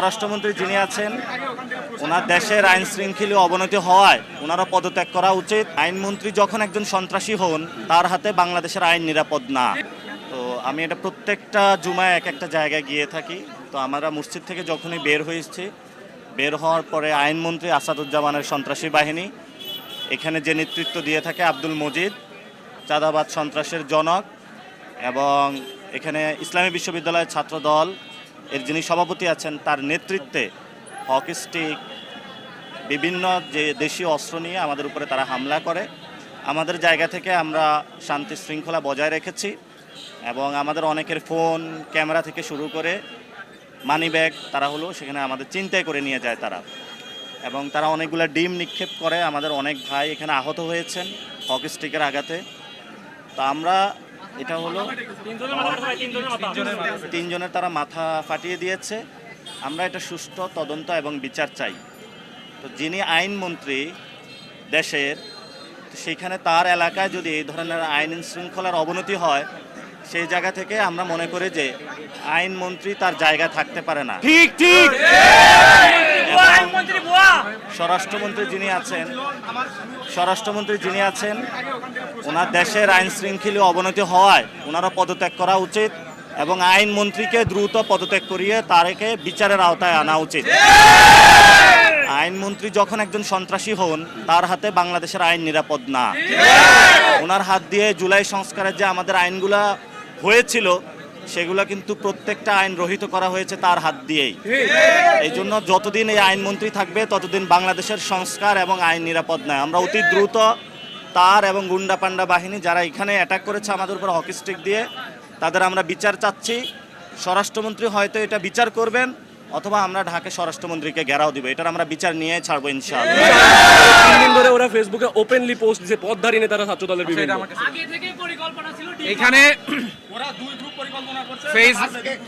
স্বরাষ্ট্রমন্ত্রী যিনি আছেন ওনার দেশের আইন শৃঙ্খলা অবনতি হওয়ায় ওনারা পদত্যাগ করা উচিত। আইনমন্ত্রী যখন একজন সন্ত্রাসী হন তার হাতে বাংলাদেশের আইন নিরাপদ না। তো আমি এটা প্রত্যেকটা জুমায় এক একটা জায়গায় গিয়ে থাকি। তো আমরা মসজিদ থেকে যখনই বের হয়েছি, বের হওয়ার পরে আইনমন্ত্রী আসাদুজ্জামানের সন্ত্রাসী বাহিনী এখানে যে নেতৃত্ব দিয়ে থাকে আব্দুল মজিদ, চাঁদাবাদ সন্ত্রাসের জনক, এবং এখানে ইসলামী বিশ্ববিদ্যালয়ের ছাত্র দল এর যিনি সভাপতি আছেন তার নেতৃত্বে হকি স্টিক বিভিন্ন যে দেশীয় অস্ত্র নিয়ে আমাদের উপরে তারা হামলা করে। আমাদের জায়গা থেকে আমরা শান্তি শৃঙ্খলা বজায় রেখেছি এবং আমাদের অনেকের ফোন ক্যামেরা থেকে শুরু করে মানি ব্যাগ তারা সেখানে আমাদের চিন্তাই করে নিয়ে যায় তারা, এবং তারা অনেকগুলো ডিম নিক্ষেপ করে। আমাদের অনেক ভাই এখানে আহত হয়েছেন হকি স্টিকের আঘাতে। তো আমরা এটা তিনজনের তারা মাথা ফাটিয়ে দিয়েছে। আমরা এটা সুষ্ঠু তদন্ত এবং বিচার চাই। তো যিনি আইনমন্ত্রী দেশের, সেইখানে তার এলাকায় যদি এই ধরনের আইন শৃঙ্খলার অবনতি হয়, সেই জায়গা থেকে আমরা মনে করি যে আইনমন্ত্রী তার জায়গায় থাকতে পারে না। ঠিক ঠিক। স্বরাষ্ট্রমন্ত্রী যিনি আছেন ওনার দেশের আইন শৃঙ্খলা অবনতি হওয়ায় ওনারা পদত্যাগ করা উচিত এবং আইনমন্ত্রীকে দ্রুত পদত্যাগ করিয়ে তারকে বিচারের আওতায় আনা উচিত। আইনমন্ত্রী যখন একজন সন্ত্রাসী হন তার হাতে বাংলাদেশের আইন নিরাপদ না। ওনার হাত দিয়ে জুলাই সংস্কারের যে আমাদের আইনগুলা হয়েছিল সেগুলো কিন্তু প্রত্যেকটা আইন রহিত করা হয়েছে তার হাত দিয়েই। এই জন্য যতদিন এই আইনমন্ত্রী থাকবে ততদিন বাংলাদেশের সংস্কার এবং আইন নিরাপদ নয়। আমরা অতি দ্রুত তার এবং গুন্ডা পান্ডা বাহিনী যারা এখানে অ্যাটাক করেছে আমাদের উপর হকি স্টিক দিয়ে, তাদের আমরা বিচার চাচ্ছি। স্বরাষ্ট্রমন্ত্রী হয়তো এটা বিচার করবেন অথবা আমরা ঢাকা স্বরাষ্ট্রমন্ত্রীকে ঘেরাও দিব। এটার আমরা বিচার নিয়ে ছাড়বো ইনশাআল্লাহ। 3 দিন ধরে ওরা ফেসবুকে ওপেনলি পোস্ট দিয়েছে পদধারী নেতারা ছাত্র দলের বিভিন্ন। আগে থেকে পরিকল্পনা ছিল, এখানে ওরা দুই গ্রুপ পরিকল্পনা করছে।